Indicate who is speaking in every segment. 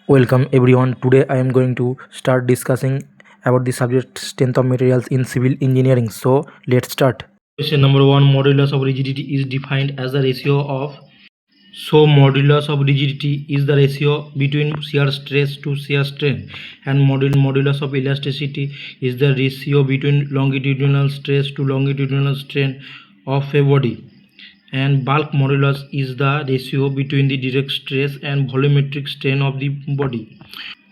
Speaker 1: Welcome everyone. Today I am going to start discussing about the subject strength of materials in civil engineering. So let's start. Question number 1, modulus of rigidity is defined as the ratio of. So modulus of rigidity is the ratio between shear stress to shear strain, and modulus of elasticity is the ratio between longitudinal stress to longitudinal strain of a body. And bulk modulus is the ratio between the direct stress and volumetric strain of the body.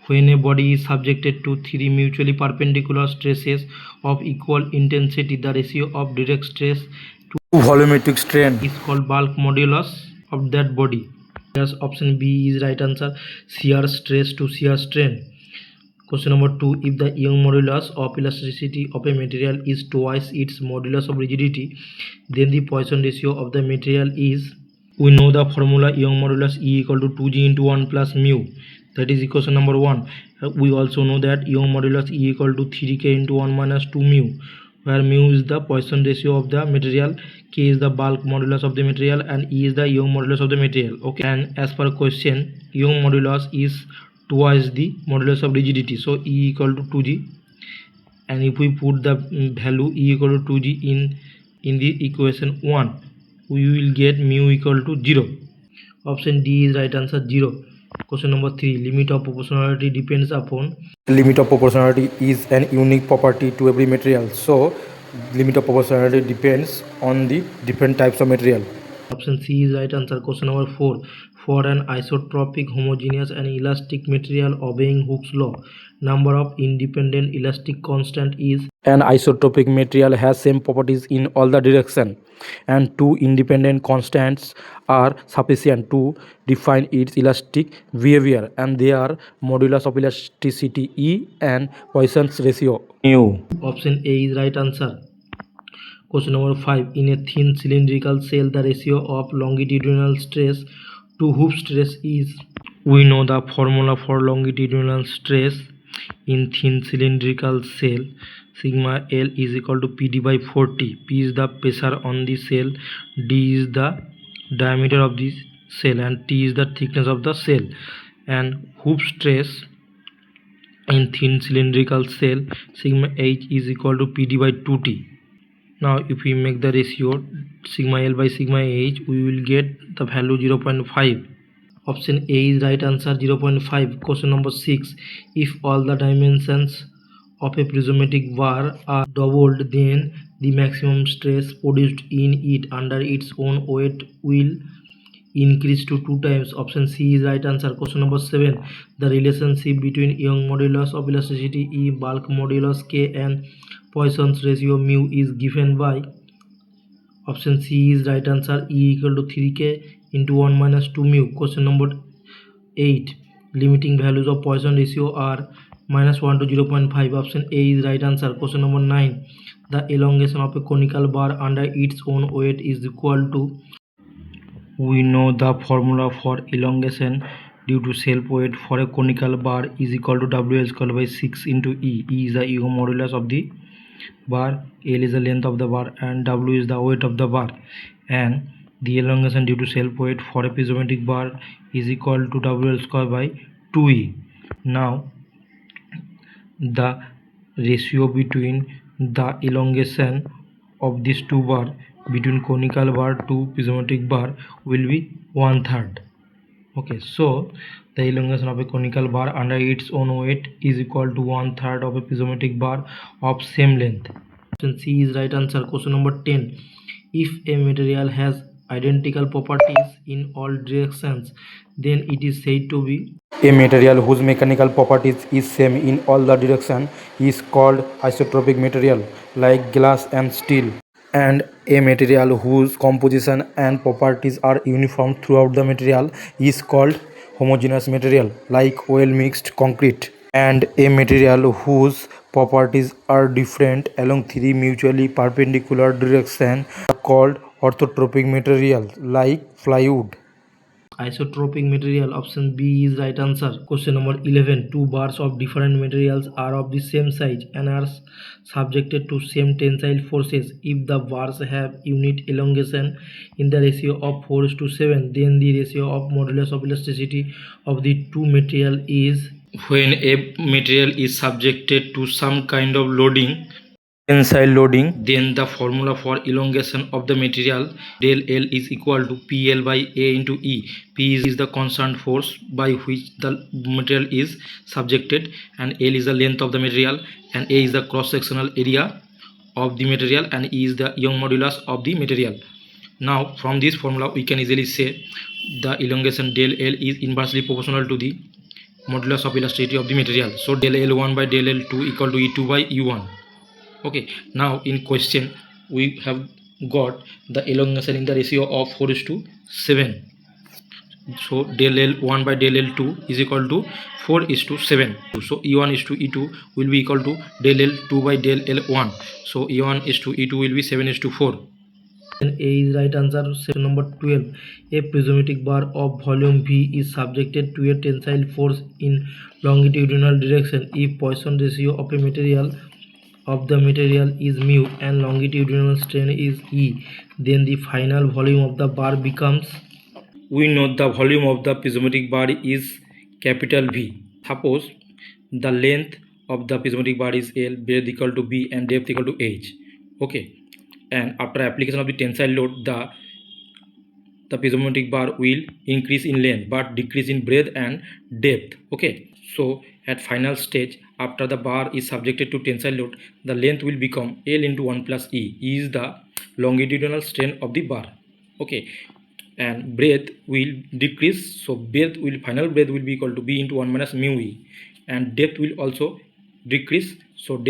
Speaker 1: When a body is subjected to three mutually perpendicular stresses of equal intensity, the ratio of direct stress to volumetric strain is called bulk modulus of that body. Yes, option B is right answer, shear stress to shear strain. Question number 2, if the Young modulus of elasticity of a material is twice its modulus of rigidity, then the Poisson ratio of the material is. We know the formula Young modulus E equal to 2g into 1 plus mu. That is equation number 1. We also know that Young modulus E equal to 3k into 1 minus 2 mu, where mu is the Poisson ratio of the material, k is the bulk modulus of the material, and E is the Young modulus of the material. Okay, and as per question, Young modulus is twice the modulus of rigidity, so E equal to 2g, and if we put the value E equal to 2g in the equation 1, we will get mu equal to 0. Option D is right answer, 0. Question number 3, limit of proportionality depends upon. Limit of proportionality is an unique property to every material, so limit of proportionality depends on the different types of material. Option C is right answer. Question number 4, for an isotropic, homogeneous and elastic material obeying Hooke's law, number of independent elastic constant is. An isotropic material has same properties in all the direction, and two independent constants are sufficient to define its elastic behavior, and they are modulus of elasticity E and Poisson's ratio mu. Option A is right answer. Question number 5, in a thin cylindrical cell, the ratio of longitudinal stress to hoop stress is. We know the formula for longitudinal stress in thin cylindrical cell. Sigma L is equal to PD by 40. P is the pressure on the cell, D is the diameter of the cell, and T is the thickness of the cell. And hoop stress in thin cylindrical cell, sigma H is equal to PD by 2T. Now if we make the ratio sigma L by sigma H, we will get the value 0.5. Option A is right answer, 0.5. Question number 6, if all the dimensions of a prismatic bar are doubled, then the maximum stress produced in it under its own weight will increase to 2 times. Option C is right answer. Question number 7, the relationship between Young modulus of elasticity E, bulk modulus K, and Poisson's ratio mu is given by. Option C is right answer, E equal to 3k into 1 minus 2 mu. Question number 8, limiting values of Poisson ratio are minus 1 to 0.5. Option A is right answer. Question number 9, the elongation of a conical bar under its own weight is equal to. We know the formula for elongation due to self weight for a conical bar is equal to W squared by 6 into E. E is the Young modulus of the bar, L is the length of the bar, and W is the weight of the bar. And the elongation due to self weight for a prismatic bar is equal to W squared by 2E. Now the ratio between the elongation of these two bars between conical bar to prismatic bar will be 1/3. Okay, so the elongation of a conical bar under its own weight is equal to 1/3 of a prismatic bar of same length. Option C is right answer. Question number 10, if a material has identical properties in all directions, then it is said to be. A material whose mechanical properties is same in all the direction is called isotropic material, like glass and steel. And a material whose composition and properties are uniform throughout the material is called homogeneous material, like well mixed concrete. And a material whose properties are different along three mutually perpendicular directions are called orthotropic material, like plywood. isotropic material? Option B is right answer. Question number 11. Two bars of different materials are of the same size and are subjected to same tensile forces. If the bars have unit elongation in the ratio of 4:7, then the ratio of modulus of elasticity of the two material is. When a material is subjected to some kind of loading, tensile loading, then the formula for elongation of the material del L is equal to PL by A into E. P is the constant force by which the material is subjected, and L is the length of the material, and A is the cross sectional area of the material, and E is the Young modulus of the material. Now from this formula we can easily say the elongation del L is inversely proportional to the modulus of elasticity of the material. So del L1 by del L2 equal to E2 by U1. Okay, now in question we have got the elongation in the ratio of 4:7. So del L1 by del L2 is equal to 4:7. So E1 is to E2 will be equal to del L2 by del L1. So E1 is to E2 will be 7:4. And A is right answer. Section number 12. A prismatic bar of volume V is subjected to a tensile force in longitudinal direction. If Poisson ratio of a material is mu and longitudinal strain is E, then the final volume of the bar becomes. We know the volume of the prismatic bar is capital V. Suppose the length of the prismatic bar is L, breadth equal to B, and depth equal to H. Okay, and after application of the tensile load, the prismatic bar will increase in length but decrease in breadth and depth. Okay, so at final stage, after the bar is subjected to tensile load, the length will become L into 1 plus E. E is the longitudinal strain of the bar. Okay, and breadth will decrease, so final breadth will be equal to B into 1 minus mu E, and depth will also decrease, so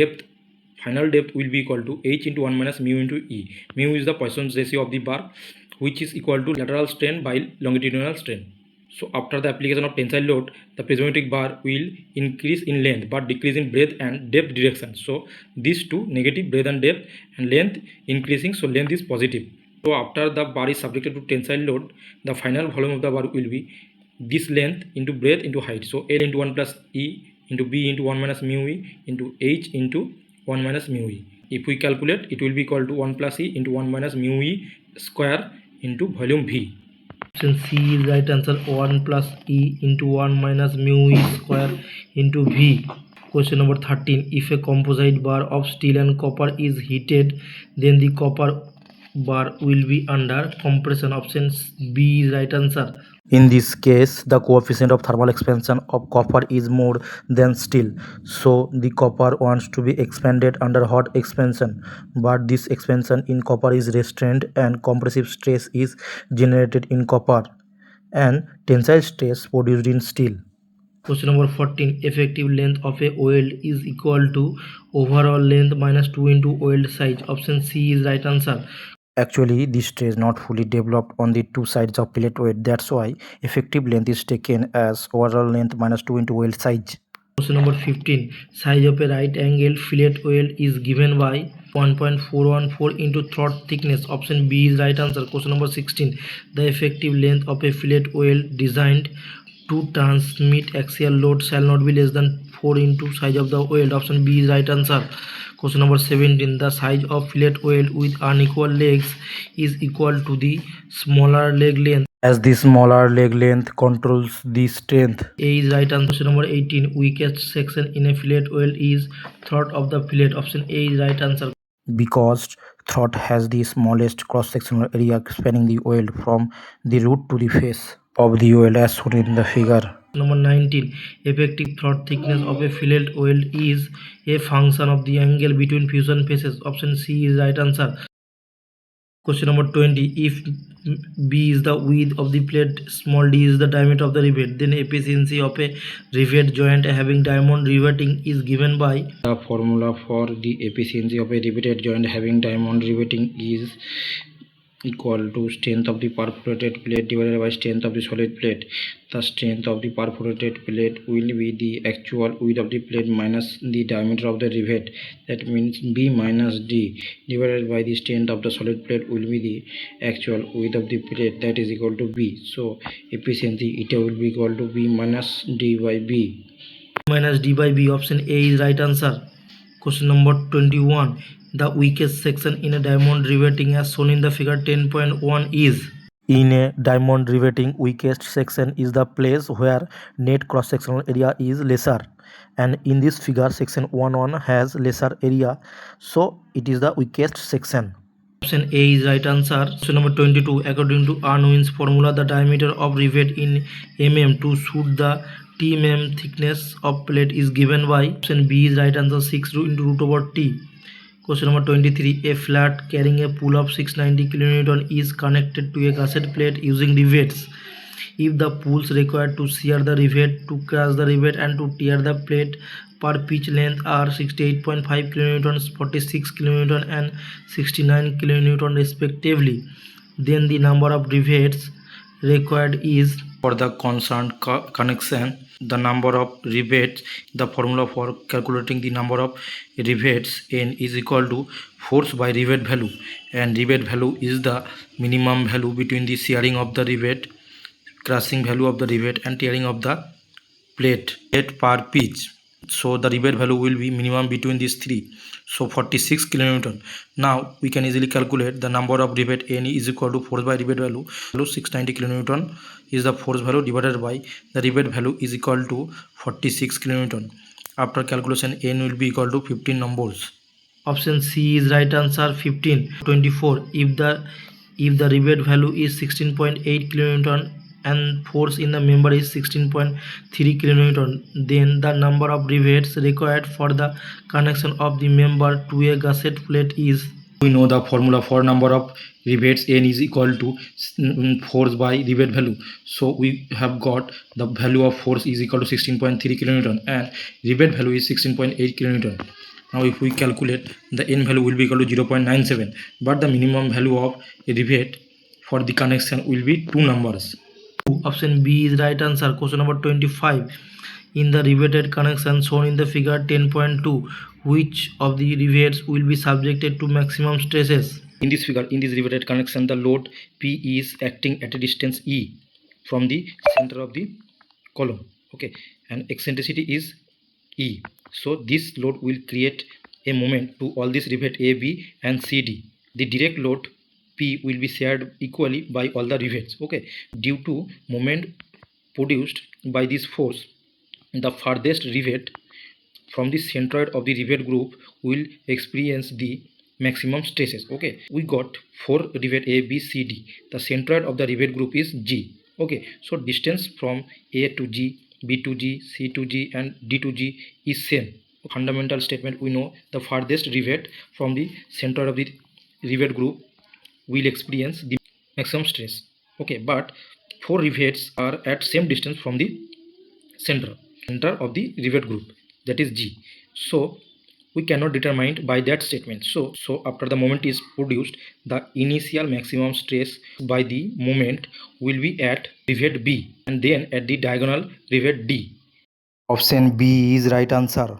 Speaker 1: final depth will be equal to H into 1 minus mu into E. Mu is the Poisson's ratio of the bar, which is equal to lateral strain by longitudinal strain. So after the application of tensile load, the prismatic bar will increase in length but decrease in breadth and depth direction. So these two, negative breadth and depth, and length increasing, so length is positive. So after the bar is subjected to tensile load, the final volume of the bar will be this length into breadth into height. So L into 1 plus E into B into 1 minus mu E into H into 1 minus mu E. If we calculate, it will be equal to 1 plus E into 1 minus mu E square into volume V. Option C is right answer. 1 plus E into 1 minus mu E square into V. Question number 13. If a composite bar of steel and copper is heated, then the copper bar will be under compression. Option B is right answer. In this case, the coefficient of thermal expansion of copper is more than steel, so the copper wants to be expanded under hot expansion, but this expansion in copper is restrained and compressive stress is generated in copper and tensile stress produced in steel. Question number 14. Effective length of a weld is equal to overall length minus 2 into weld size. Option C is right answer. Actually, this stress not fully developed on the two sides of fillet weld. That's why effective length is taken as overall length minus 2 into weld size. Question number 15. Size of a right angle fillet weld is given by 1.414 into throat thickness. Option B is right answer. Question number 16. The effective length of a fillet weld designed to transmit axial load shall not be less than 4 into size of the weld. Option B is right answer. Question number 17. The size of fillet weld with unequal legs is equal to the smaller leg length, as the smaller leg length controls the strength. A is right answer. Question number 18. Weakest section in a fillet weld is throat of the fillet. Option A is right answer. Because throat has the smallest cross-sectional area spanning the weld from the root to the face of the weld as shown in the figure. Number 19. Effective throat thickness of a fillet weld is a function of the angle between fusion faces. Option C is right answer. Question number 20. If B is the width of the plate, small d is the diameter of the rivet, then efficiency of a rivet joint having diamond riveting is given by. The formula for the efficiency of a riveted joint having diamond riveting is equal to strength of the perforated plate divided by strength of the solid plate. The strength of the perforated plate will be the actual width of the plate minus the diameter of the rivet. That means B minus D divided by the strength of the solid plate will be the actual width of the plate, that is equal to B. So efficiency eta will be equal to B minus D by B. Minus D by B, option A is right answer. Question number 21. The weakest section in a diamond riveting as shown in the figure 10.1 is. In a diamond riveting, weakest section is the place where net cross sectional area is lesser, and in this figure section 1 has lesser area, so it is the weakest section. Option A is right answer. Question number 22. According to Arnwin's formula, the diameter of rivet in mm to suit the T-mm thickness of plate is given by. Option B is right answer, 6 into root over T. Question number 23. A flat carrying a pull of 690 kN is connected to a gusset plate using rivets. If the pulls required to shear the rivet, to crush the rivet, and to tear the plate per pitch length are 68.5 kN, 46 kN, and 69 kN respectively, then the number of rivets required is. For the concerned connection, the number of rivets, the formula for calculating the number of rivets N is equal to force by rivet value, and rivet value is the minimum value between the shearing of the rivet, crushing value of the rivet, and tearing of the plate per pitch. So the rivet value will be minimum between these three, so 46 kN. Now we can easily calculate the number of rivet N is equal to force by rivet value 690 kN is the force value divided by the rivet value is equal to 46 kN. After calculation, N will be equal to 15 numbers. Option C is right answer, 15. 24. If the rivet value is 16.8 kN and force in the member is 16.3 kN, then the number of rivets required for the connection of the member to a gusset plate is. We know the formula for number of rivets N is equal to force by rivet value. So we have got the value of force is equal to 16.3 kN and rivet value is 16.8 kN. Now if we calculate, the N value will be equal to 0.97, but the minimum value of a rivet for the connection will be two numbers. Option B is right answer. Question number 25. In the riveted connection shown in the figure 10.2, which of the rivets will be subjected to maximum stresses? In this figure, in this riveted connection, the load P is acting at a distance E from the center of the column. Okay, and eccentricity is E. So this load will create a moment to all these rivet A, B, and C, D. The direct load P will be shared equally by all the rivets. Okay, due to moment produced by this force, the farthest rivet from the centroid of the rivet group will experience the maximum stresses. Okay, we got 4 rivet A, B, C, D. The centroid of the rivet group is G. Okay, so distance from A to G, B to G, C to G, and D to G is same. Fundamental statement, we know the farthest rivet from the centroid of the rivet group will experience the maximum stress. Okay, but 4 rivets are at same distance from the center of the rivet group, that is G. So we cannot determine by that statement. So after the moment is produced, the initial maximum stress by the moment will be at rivet B and then at the diagonal rivet D. Option B is right answer.